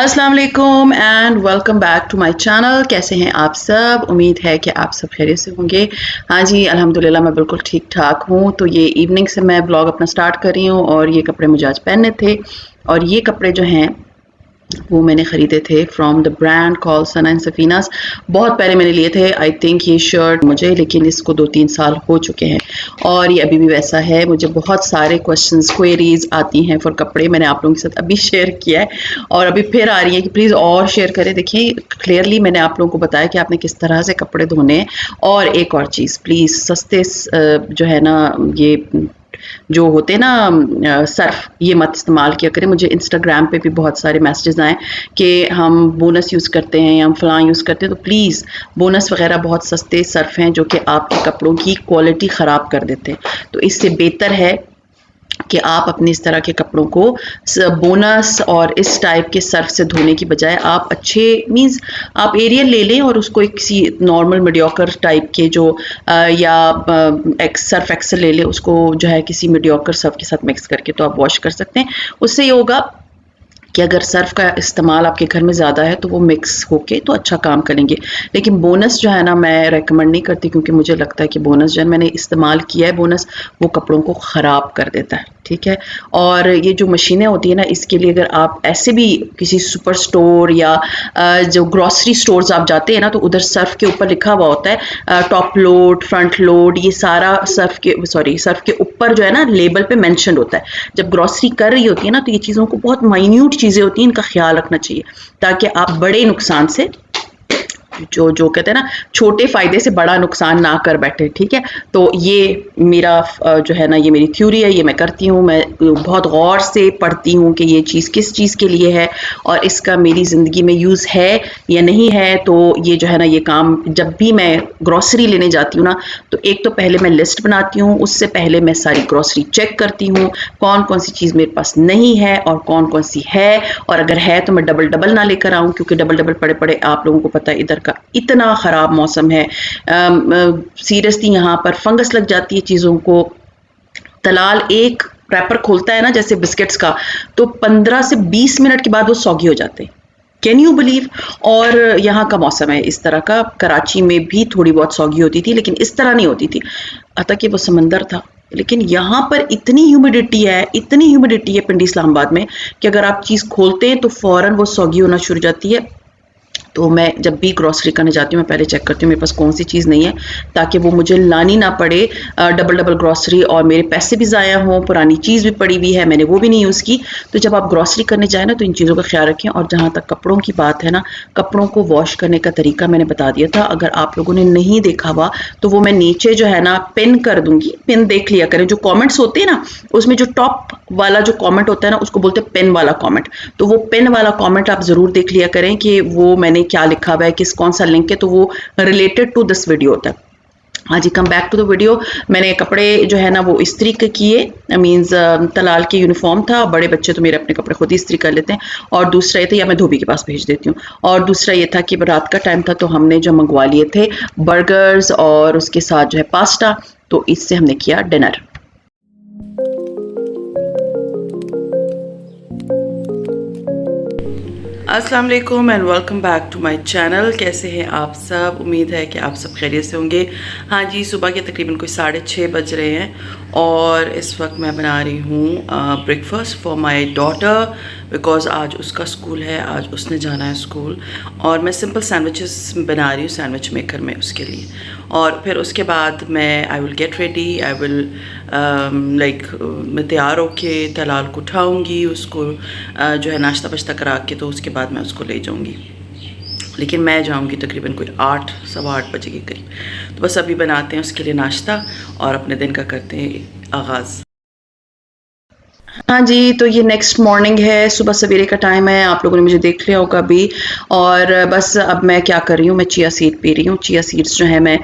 अस्सलाम वालेकुम and welcome back to my channel. कैसे हैं आप सब? उम्मीद है कि आप सब खैरियत से होंगे। हाँ जी, अल्हम्दुलिल्लाह मैं बिल्कुल ठीक ठाक हूँ। तो ये इवनिंग से मैं ब्लॉग अपना स्टार्ट कर रही हूँ और ये कपड़े मुझे आज पहनने थे और ये कपड़े जो हैं वो मैंने ख़रीदे थे from the brand call Sana and Safinaz. बहुत पहले मैंने लिए थे। आई थिंक ये शर्ट मुझे, लेकिन इसको 2-3 साल हो चुके हैं और ये अभी भी वैसा है। मुझे बहुत सारे क्वेश्चंस क्वेरीज आती हैं फॉर कपड़े। मैंने आप लोगों के साथ अभी शेयर किया है और अभी फिर आ रही है कि प्लीज़ और शेयर करें। देखिए क्लियरली मैंने आप लोगों को बताया कि आपने किस तरह से कपड़े धोने हैं। और एक और चीज़, प्लीज़ सस्ते जो है ना ये जो होते हैं ना सर्फ, ये मत इस्तेमाल किया करें। मुझे इंस्टाग्राम पे भी बहुत सारे मैसेजेस आए कि हम बोनस यूज़ करते हैं या हम फलां यूज़ करते हैं। तो प्लीज़, बोनस वगैरह बहुत सस्ते सर्फ हैं जो कि आपके कपड़ों की क्वालिटी ख़राब कर देते हैं। तो इससे बेहतर है कि आप अपने इस तरह के कपड़ों को बोनस और इस टाइप के सर्फ से धोने की बजाय आप अच्छे मींस आप एरियल ले लें और उसको एक किसी नॉर्मल मीडियोकर टाइप के जो या सर्फ एक्सेल ले लें, उसको जो है किसी मीडियोकर सर्फ के साथ मिक्स करके तो आप वॉश कर सकते हैं। उससे ये होगा कि अगर सर्फ का इस्तेमाल आपके घर में ज़्यादा है तो वो मिक्स होके तो अच्छा काम करेंगे। लेकिन बोनस जो है ना मैं रेकमेंड नहीं करती, क्योंकि मुझे लगता है कि बोनस जो है, मैंने इस्तेमाल किया है बोनस, वो कपड़ों को ख़राब कर देता है। ठीक है। और ये जो मशीनें होती है ना, इसके लिए अगर आप ऐसे भी किसी सुपर स्टोर या जो ग्रॉसरी स्टोर्स आप जाते हैं ना, तो उधर सर्फ के ऊपर लिखा हुआ होता है टॉप लोड, फ्रंट लोड, ये सारा सर्फ के ऊपर जो है ना लेबल पे मेंशन होता है। जब ग्रॉसरी कर रही होती है ना, तो ये चीज़ों को, बहुत माइन्यूट चीज़ें होती हैं, इनका ख्याल रखना चाहिए ताकि आप बड़े नुकसान से जो कहते हैं ना, छोटे फ़ायदे से बड़ा नुकसान ना कर बैठे। ठीक है। तो ये मेरा जो है ना, ये मेरी थ्योरी है, ये मैं करती हूँ। मैं बहुत गौर से पढ़ती हूँ कि ये चीज़ किस चीज़ के लिए है और इसका मेरी ज़िंदगी में यूज़ है या नहीं है। तो ये जो है ना, ये काम जब भी मैं ग्रॉसरी लेने जाती हूँ ना, तो एक तो पहले मैं लिस्ट बनाती हूँ। उससे पहले मैं सारी ग्रॉसरी चेक करती हूँ कौन कौन सी चीज़ मेरे पास नहीं है और कौन कौन सी है। और अगर है तो मैं डबल डबल ना लेकर आऊँ, क्योंकि डबल डबल पड़े पड़े आप लोगों को पता है इधर का इतना ख़राब मौसम है। सीरियसली यहाँ पर फंगस लग जाती है चीज़ों को। तलाल एक रैपर खोलता है ना जैसे बिस्किट्स का, तो 15 से 20 मिनट के बाद वो सौगी हो जाते हैं। Can you believe? और यहाँ का मौसम है इस तरह का। कराची में भी थोड़ी बहुत सौगी होती थी, लेकिन इस तरह नहीं होती थी, अतः कि वो समंदर था। लेकिन यहाँ पर इतनी ह्यूमिडिटी है पिंडी इस्लामाबाद में कि अगर आप चीज़ खोलते हैं तो फ़ौरन वो सौगी होना शुरू हो जाती है। तो मैं जब भी ग्रॉसरी करने जाती हूँ, मैं पहले चेक करती हूँ मेरे पास कौन सी चीज़ नहीं है, ताकि वो मुझे लानी ना पड़े डबल डबल ग्रॉसरी, और मेरे पैसे भी ज़ाया हों। पुरानी चीज़ भी पड़ी हुई है, मैंने वो भी नहीं यूज़ की। तो जब आप ग्रॉसरी करने जाए ना, तो इन चीज़ों का ख्याल रखें। और जहाँ तक कपड़ों की बात है ना, कपड़ों को वॉश करने का तरीका मैंने बता दिया था। अगर आप लोगों ने नहीं देखा हुआ तो वो मैं नीचे जो है ना पिन कर दूँगी, पिन देख लिया करें। जो कॉमेंट्स होते हैं ना, उसमें जो टॉप वाला जो कॉमेंट होता है ना, उसको बोलते हैं पिन वाला कॉमेंट। तो वो पिन वाला कॉमेंट आप ज़रूर देख लिया करें कि वो मैंने क्या लिखा हुआ है, किस कौन सा लिंक है, तो वो रिलेटेड टू दिस वीडियो होता है। हाँ जी, come back to the video. मैंने कपड़े जो है ना वो इस्त्री के किए। मीन्स तलाल के यूनिफॉर्म था। बड़े बच्चे तो मेरे अपने कपड़े खुद ही इस्त्री कर लेते हैं। और दूसरा ये था, या मैं धोबी के पास भेज देती हूँ। और दूसरा ये था कि रात का टाइम था, तो हमने जो मंगवा लिए थे बर्गर्स और उसके साथ जो है पास्ता, तो इससे हमने किया डिनर। अस्सलाम वालेकुम and welcome back to my channel. कैसे हैं आप सब? उम्मीद है कि आप सब खैरियत से होंगे। हाँ जी, सुबह के तकरीबन कोई 6:30 बज रहे हैं और इस वक्त मैं बना रही हूँ breakfast for my daughter, because आज उसका स्कूल है, आज उसने जाना है स्कूल। और मैं सिंपल सैंडविचेस बना रही हूँ सैंडविच मेकर में उसके लिए। और फिर उसके बाद मैं I will get ready, I will मैं तैयार होके तलाल को उठाऊँगी, उसको जो है नाश्ता वाश्ता करा के, तो उसके बाद मैं उसको ले जाऊँगी। लेकिन मैं जाऊँगी तकरीबन कोई 8 सवा 8 बजे के करीब। तो बस अभी बनाते हैं उसके लिए नाश्ता और अपने दिन का करते हैं आगाज़। हाँ जी, तो ये नेक्स्ट मॉर्निंग है, सुबह सवेरे का टाइम है। आप लोगों ने मुझे देख लिया होगा अभी। और बस अब मैं क्या कर रही हूँ, मैं चिया सीड पी रही हूँ। चिया सीड्स जो है मैं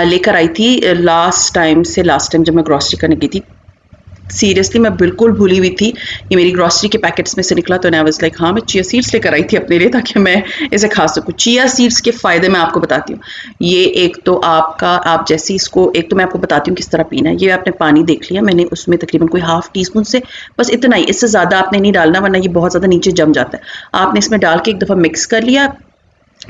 लेकर आई थी लास्ट टाइम जब मैं ग्रॉसरी करने गई थी। सीरियसली मैं बिल्कुल भूली हुई थी। ये मेरी ग्रॉसरी के पैकेट्स में से निकला तो आई वाज लाइक हाँ मैं चिया सीड्स लेकर आई थी अपने लिए ताकि मैं इसे खा सकूँ। चिया सीड्स के फ़ायदे मैं आपको बताती हूँ। ये एक तो आपका आप जैसे इसको एक तो मैं आपको बताती हूँ किस तरह पीना है। ये आपने पानी देख लिया, मैंने उसमें तकरीबन कोई हाफ़ टी स्पून से बस इतना ही, इससे ज़्यादा आपने नहीं डालना वरना ये बहुत ज़्यादा नीचे जम जाता है। आपने इसमें डाल के एक दफ़ा मिक्स कर लिया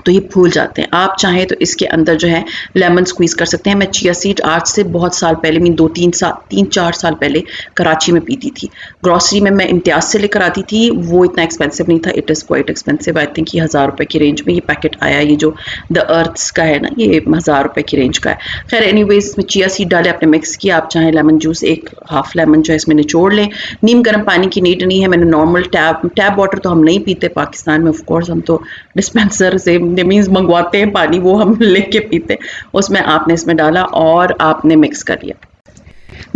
तो ये फूल जाते हैं। आप चाहें तो इसके अंदर जो है लेमन स्क्वीज़ कर सकते हैं। मैं चिया सीड आज से बहुत साल पहले, मैं 3-4 साल पहले कराची में पीती थी। ग्रॉसरी में मैं इम्तियाज़ से लेकर आती थी, वो इतना एक्सपेंसिव नहीं था। It is quite expensive, I think ये 1000 रुपये की रेंज में ये पैकेट आया। ये जो द अर्थ्स का है ना, ये 1000 रुपये की रेंज का है। खैर एनीवेज इसमें चिया सीड डाले, आपने मिक्स किया। आप चाहें लेमन जूस एक हाफ लेमन जो है इसमें निचोड़ लें। नीम गर्म पानी की नीड नहीं है। मैंने नॉर्मल टैप वाटर तो हम नहीं पीते पाकिस्तान में, ऑफ कोर्स हम तो डिस्पेंसर से मीन्स मंगवाते हैं पानी, वो हम लेके पीते। उसमें आपने इसमें डाला और आपने मिक्स कर लिया।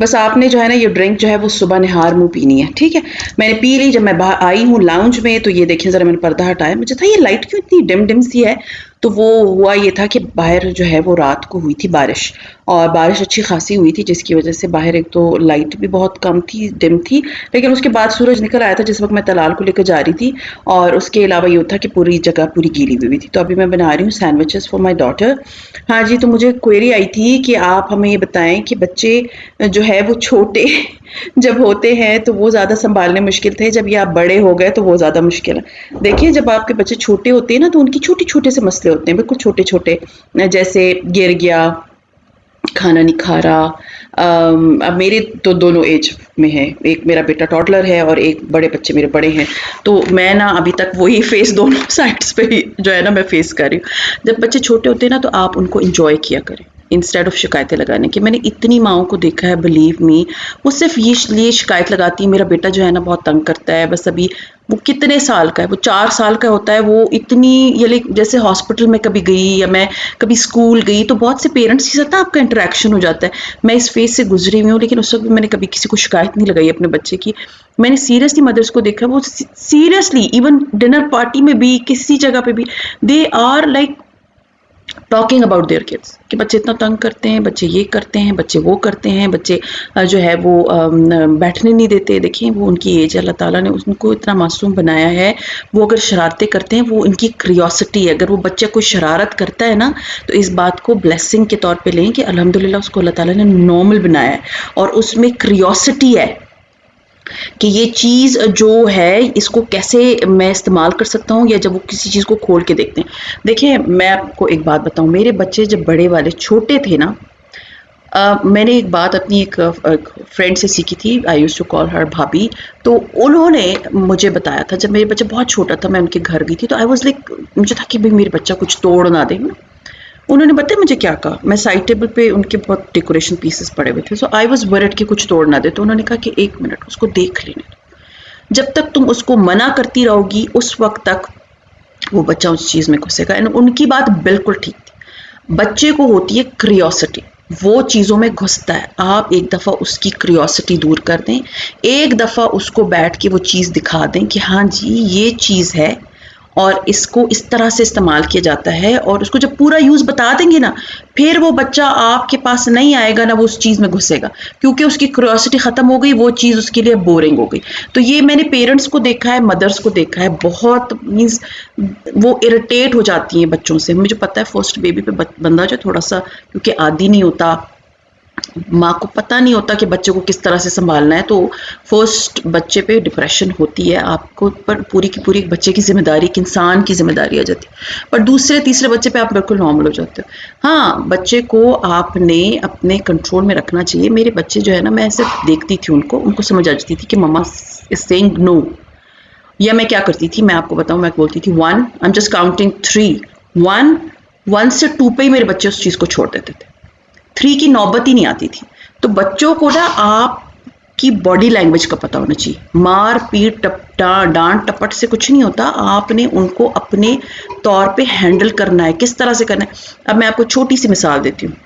बस आपने जो है ना ये ड्रिंक जो है वो सुबह निहार मुँह पीनी है, ठीक है। मैंने पी ली। जब मैं बाहर आई हूँ लाउंज में तो ये देखिए ज़रा मैंने पर्दा हटाया, मुझे था ये लाइट क्यों इतनी डिम डिम सी है। तो वो हुआ ये था कि बाहर जो है वो रात को हुई थी बारिश, और बारिश अच्छी खासी हुई थी जिसकी वजह से बाहर एक तो लाइट भी बहुत कम थी, डिम थी। लेकिन उसके बाद सूरज निकल आया था जिस वक्त मैं तलाल को लेकर जा रही थी। और उसके अलावा ये था कि पूरी जगह पूरी गीली हुई थी। तो अभी मैं बना रही हूँ सैंडविचेस फॉर माई डॉटर। हाँ जी, तो मुझे क्वेरी आई थी कि आप हमें ये बताएं कि बच्चे जो है वो छोटे जब होते हैं तो वो ज़्यादा संभालने मुश्किल थे, जब ये आप बड़े हो गए तो वो ज़्यादा मुश्किल है। देखिए जब आपके बच्चे छोटे होते हैं ना तो उनकी छोटे छोटे से मसले होते हैं, बिल्कुल छोटे छोटे, जैसे गिर गया, खाना नहीं खा रहा। अब मेरे तो दोनों एज में है, एक मेरा बेटा टॉडलर है और एक बड़े बच्चे मेरे बड़े हैं। तो मैं ना अभी तक वही फेस दोनों साइड्स पे ही जो है ना मैं फेस कर रही हूँ। जब बच्चे छोटे होते हैं ना तो आप उनको इंजॉय किया करें इंस्टेड ऑफ शिकायतें लगाने की। मैंने इतनी माओं को देखा है, बिलीव मी, वो सिर्फ ये शिकायत लगाती है। मेरा बेटा जो है ना बहुत तंग करता है, बस अभी वो कितने साल का है, वो 4 साल का होता है। वो इतनी ये जैसे हॉस्पिटल में कभी गई या मैं कभी स्कूल गई तो बहुत से पेरेंट्स के साथ ना आपका इंटरेक्शन हो जाता है। मैं इस फेज से गुजरी हुई हूँ, लेकिन उस वक्त भी मैंने कभी किसी को शिकायत नहीं लगाई अपने बच्चे की। मैंने सीरियसली मदर्स को देखा, वो सीरियसली इवन डिनर पार्टी में भी किसी जगह पे भी they are like talking about their kids कि बच्चे इतना तंग करते हैं, बच्चे ये करते हैं, बच्चे वो करते हैं, बच्चे जो है वो बैठने नहीं देते। देखिए वो उनकी एज है, अल्लाह ताला ने उनको इतना मासूम बनाया है। वो अगर शरारतें करते हैं वो इनकी क्रियोसिटी है। अगर वो बच्चा कोई शरारत करता है ना तो इस बात को ब्लेसिंग के तौर पे लें कि अल्हम्दुलिल्लाह उसको अल्लाह ताला ने नॉर्मल बनाया है और उसमें क्रियोसिटी है कि ये चीज़ जो है इसको कैसे मैं इस्तेमाल कर सकता हूँ, या जब वो किसी चीज़ को खोल के देखते हैं। देखिए मैं आपको एक बात बताऊँ, मेरे बच्चे जब बड़े वाले छोटे थे ना, मैंने एक बात अपनी एक फ्रेंड से सीखी थी। I used to call her bhabhi. तो उन्होंने मुझे बताया था जब मेरे बच्चा बहुत छोटा था, मैं उनके घर गई थी तो आई वाज लाइक, मुझे था कि भाई मेरे बच्चा कुछ तोड़ ना दे ना। उन्होंने बताया मुझे क्या कहा, मैं साइड टेबल पे उनके बहुत डेकोरेशन पीसेस पड़े हुए थे, सो आई वाज वरिड कि कुछ तोड़ ना दे। तो उन्होंने कहा कि 1 मिनट उसको देख लेने दो, जब तक तुम उसको मना करती रहोगी उस वक्त तक वो बच्चा उस चीज़ में घुसेगा। एंड उनकी बात बिल्कुल ठीक थी। बच्चे को होती है क्रियोसिटी, वो चीज़ों में घुसता है। आप एक दफ़ा उसकी क्रियोसिटी दूर कर दें, एक दफ़ा उसको बैठ के वो चीज़ दिखा दें कि हाँ जी ये चीज़ है और इसको इस तरह से इस्तेमाल किया जाता है, और उसको जब पूरा यूज़ बता देंगे ना, फिर वो बच्चा आपके पास नहीं आएगा ना वो उस चीज़ में घुसेगा, क्योंकि उसकी क्यूरियोसिटी ख़त्म हो गई, वो चीज़ उसके लिए बोरिंग हो गई। तो ये मैंने पेरेंट्स को देखा है, मदर्स को देखा है, बहुत मीन्स वो इरिटेट हो जाती हैं बच्चों से। मुझे पता है फर्स्ट बेबी पे बंदा जो थोड़ा सा, क्योंकि आदी नहीं होता, माँ को पता नहीं होता कि बच्चे को किस तरह से संभालना है, तो फर्स्ट बच्चे पे डिप्रेशन होती है आपको, पर पूरी की पूरी बच्चे की जिम्मेदारी, एक इंसान की जिम्मेदारी आ जाती है। पर दूसरे तीसरे बच्चे पे आप बिल्कुल नॉर्मल हो जाते हो। हाँ, बच्चे को आपने अपने कंट्रोल में रखना चाहिए। मेरे बच्चे जो है ना, मैं ऐसे देखती थी उनको समझ आ जाती थी कि मम्मा इज सेइंग नो। या मैं क्या करती थी, मैं आपको बताऊँ, मैं बोलती थी 1, आई एम जस्ट काउंटिंग 3, 1 से 2 पे ही मेरे बच्चे उस चीज़ को छोड़ देते थे। 3 की नौबत ही नहीं आती थी। तो बच्चों को ना आपकी बॉडी लैंग्वेज का पता होना चाहिए। मार पीट डांट टपट से कुछ नहीं होता, आपने उनको अपने तौर पे हैंडल करना है, किस तरह से करना है। अब मैं आपको छोटी सी मिसाल देती हूँ।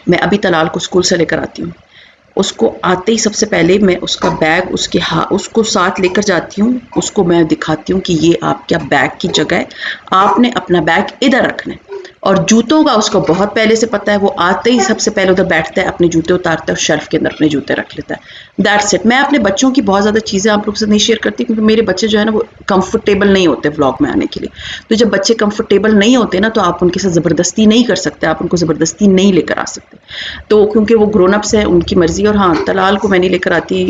मैं अभी तलाल को स्कूल से लेकर आती हूँ, उसको आते ही सबसे पहले मैं उसका बैग उसको साथ लेकर जाती हूँ, उसको मैं दिखाती हूँ कि ये आपका बैग की जगह है, आपने अपना बैग इधर रखना है। और जूतों का उसको बहुत पहले से पता है, वो आते ही सबसे पहले उधर बैठता है, अपने जूते उतारता है और शेल्फ के अंदर अपने जूते रख लेता है। That's it. मैं अपने बच्चों की बहुत ज़्यादा चीज़ें आप लोग से नहीं शेयर करती क्योंकि मेरे बच्चे जो है ना वो कंफर्टेबल नहीं होते व्लॉग में आने के लिए। तो जब बच्चे कंफर्टेबल नहीं होते ना तो आप उनके साथ ज़बरदस्ती नहीं कर सकते, आप उनको ज़बरदस्ती नहीं लेकर आ सकते। तो क्योंकि वो ग्रोन अप्स हैं, उनकी मर्ज़ी। और हाँ, तलाल को मैं नहीं लेकर आती,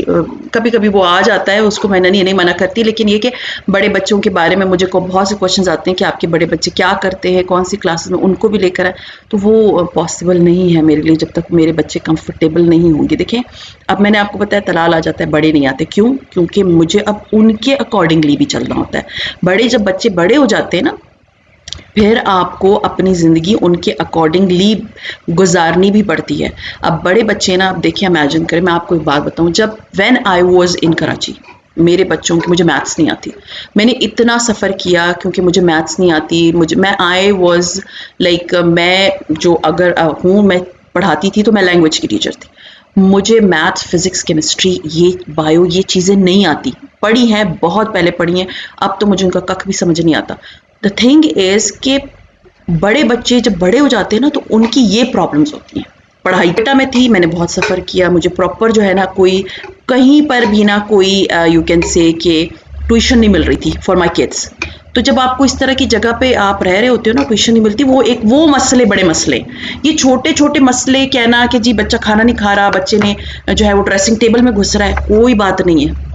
कभी कभी वो आ जाता है, उसको मैं नहीं मना करती, लेकिन ये कि बड़े बच्चों के बारे में मुझे को बहुत से क्वेश्चंस आते हैं कि आपके बड़े बच्चे क्या करते हैं, कौन सी क्लासेस में, उनको भी लेकर आए, तो वो पॉसिबल नहीं है मेरे लिए जब तक मेरे बच्चे कंफर्टेबल नहीं होंगे। देखें, अब मैंने आपको बताया तलाल आ जाता है, बड़े नहीं आते। क्यों? क्योंकि मुझे अब उनके अकॉर्डिंगली भी चलना होता है। बड़े जब बच्चे बड़े हो जाते हैं ना, फिर आपको अपनी ज़िंदगी उनके अकॉर्डिंगली गुजारनी भी पड़ती है। अब बड़े बच्चे ना, अब देखिए, इमेजिन करें, मैं आपको एक बात बताऊं, जब when I was in Karachi, मेरे बच्चों की, मुझे मैथ्स नहीं आती, मैंने इतना सफ़र किया क्योंकि मुझे मैथ्स नहीं आती। मैं आई वाज लाइक, मैं जो अगर हूँ, मैं पढ़ाती थी तो मैं लैंग्वेज की टीचर थी। मुझे मैथ्स, फिज़िक्स, केमिस्ट्री, ये बायो, ये चीज़ें नहीं आती। पढ़ी हैं, बहुत पहले पढ़ी हैं, अब तो मुझे उनका कख भी समझ नहीं आता। द थिंग इज़ कि बड़े बच्चे जब बड़े हो जाते हैं ना तो उनकी ये प्रॉब्लम्स होती हैं। पढ़ाई बेटा में थी, मैंने बहुत सफ़र किया, मुझे प्रॉपर जो है ना कोई कहीं पर भी ना कोई यू कैन से कि ट्यूशन नहीं मिल रही थी फॉर माय किड्स। तो जब आपको इस तरह की जगह पे आप रह रहे होते हो ना, ट्यूशन नहीं मिलती, वो मसले, बड़े मसले, ये छोटे छोटे मसले, कहना कि जी बच्चा खाना नहीं खा रहा, बच्चे ने जो है वो ड्रेसिंग टेबल में घुस रहा है, कोई बात नहीं है।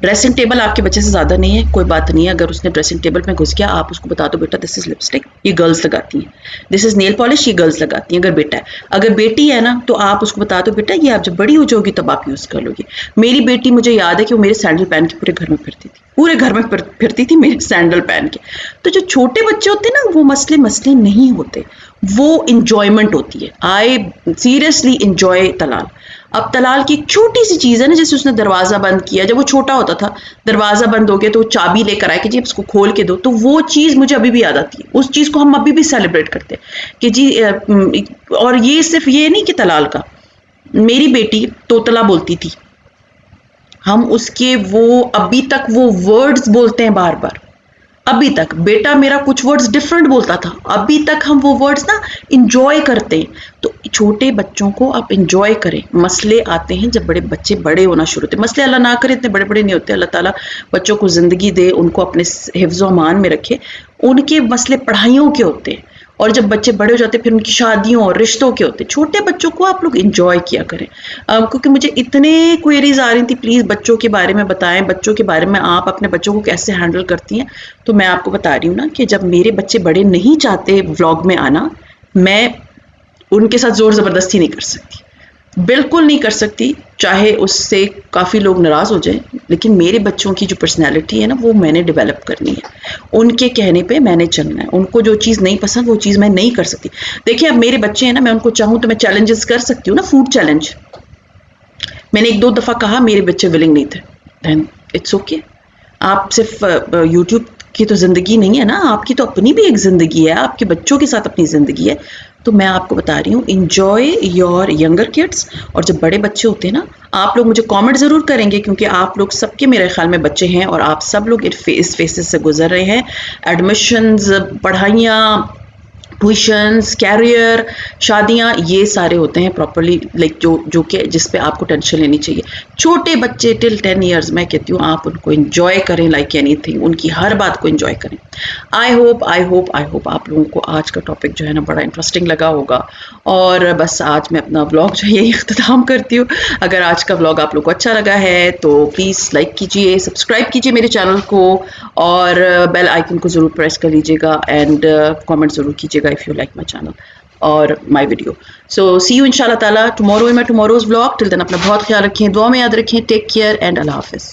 ड्रेसिंग टेबल आपके बच्चे से ज़्यादा नहीं है, कोई बात नहीं है। अगर उसने ड्रेसिंग टेबल में घुस गया, आप उसको बता दो, बेटा दिस इज़ लिपस्टिक, ये गर्ल्स लगाती हैं, दिस इज़ नेल पॉलिश, ये गर्ल्स लगाती हैं, अगर बेटा है। अगर बेटी है ना तो आप उसको बता दो, बेटा ये आप जब बड़ी हो जाओगी तब आप यूज़ कर लोगी। मेरी बेटी, मुझे याद है कि वो मेरे सैंडल पहन के पूरे घर में फिरती थी, पूरे घर में फिरती थी मेरे सैंडल पहन के। तो जो छोटे बच्चे होते हैं ना, वो मसले मसले नहीं होते, वो इंजॉयमेंट होती है। I seriously enjoy Talal. अब तलाल की एक छोटी सी चीज़ है ना, जैसे उसने दरवाज़ा बंद किया, जब वो छोटा होता था, दरवाज़ा बंद हो गया तो चाबी लेकर आए कि जी इसको खोल के दो, तो वो चीज़ मुझे अभी भी याद आती है। उस चीज़ को हम अभी भी सेलिब्रेट करते हैं कि जी और ये सिर्फ ये नहीं कि तलाल का, मेरी बेटी तोतला बोलती थी, हम उसके वो अभी तक वो वर्ड्स बोलते हैं बार बार, अभी तक। बेटा मेरा कुछ वर्ड्स डिफरेंट बोलता था, अभी तक हम वो वर्ड्स ना इंजॉय करते हैं। तो छोटे बच्चों को आप इंजॉय करें। मसले आते हैं जब बड़े बच्चे बड़े होना शुरू होते हैं। मसले अल्लाह ना करे इतने बड़े बड़े नहीं होते, अल्लाह ताला बच्चों को ज़िंदगी दे, उनको अपने हिफ्ज़ व अमान में रखे। उनके मसले पढ़ाइयों के होते हैं, और जब बच्चे बड़े हो जाते हैं फिर उनकी शादियों और रिश्तों के होते हैं। छोटे बच्चों को आप लोग इंजॉय किया करें। क्योंकि मुझे इतने क्वेरीज आ रही थी, प्लीज़ बच्चों के बारे में बताएं, बच्चों के बारे में आप अपने बच्चों को कैसे हैंडल करती हैं। तो मैं आपको बता रही हूँ ना कि जब मेरे बच्चे बड़े नहीं चाहते व्लॉग में आना, मैं उनके साथ ज़ोर ज़बरदस्ती नहीं कर सकती, बिल्कुल नहीं कर सकती, चाहे उससे काफ़ी लोग नाराज़ हो जाएं। लेकिन मेरे बच्चों की जो पर्सनैलिटी है ना, वो मैंने डेवलप करनी है, उनके कहने पे मैंने चलना है। उनको जो चीज़ नहीं पसंद वो चीज़ मैं नहीं कर सकती। देखिए, अब मेरे बच्चे हैं ना, मैं उनको चाहूँ तो मैं चैलेंजेस कर सकती हूँ ना, फूड चैलेंज। मैंने 1-2 दफ़ा कहा, मेरे बच्चे विलिंग नहीं थे, दैन इट्स ओके। आप सिर्फ यूट्यूब की तो ज़िंदगी नहीं है ना, आपकी तो अपनी भी एक ज़िंदगी है, आपके बच्चों के साथ अपनी ज़िंदगी है। तो मैं आपको बता रही हूँ, इंजॉय योर यंगर किड्स। और जब बड़े बच्चे होते हैं ना, आप लोग मुझे कमेंट ज़रूर करेंगे, क्योंकि आप लोग सबके मेरे ख्याल में बच्चे हैं और आप सब लोग इस फेसेस से गुजर रहे हैं। एडमिशन्स, पढ़ाइयाँ, ट्यूशन्स, कैरियर, शादियाँ, ये सारे होते हैं प्रॉपरली, लाइक जो कि जिस पे आपको टेंशन लेनी चाहिए। छोटे बच्चे टिल 10 ईयर्स, मैं कहती हूँ आप उनको एंजॉय करें लाइक एनीथिंग, उनकी हर बात को एंजॉय करें। आई होप आप लोगों को आज का टॉपिक जो है ना बड़ा इंटरेस्टिंग लगा होगा। और बस आज मैं अपना व्लॉग जो है यही अख्ताम करती हूँ। अगर आज का व्लॉग आप लोग को अच्छा लगा है तो प्लीज़ लाइक कीजिए, सब्सक्राइब कीजिए मेरे चैनल को, और बेल आइकन को ज़रूर प्रेस कर लीजिएगा, एंड कमेंट ज़रूर कीजिएगा if you like my channel और my video. So see you इंशाल्लाह ताला tomorrow in my tomorrow's vlog. Till then अपना बहुत ख्याल रखें, दुआ में याद रखें। टेक केयर एंड अल्लाह हाफिज़।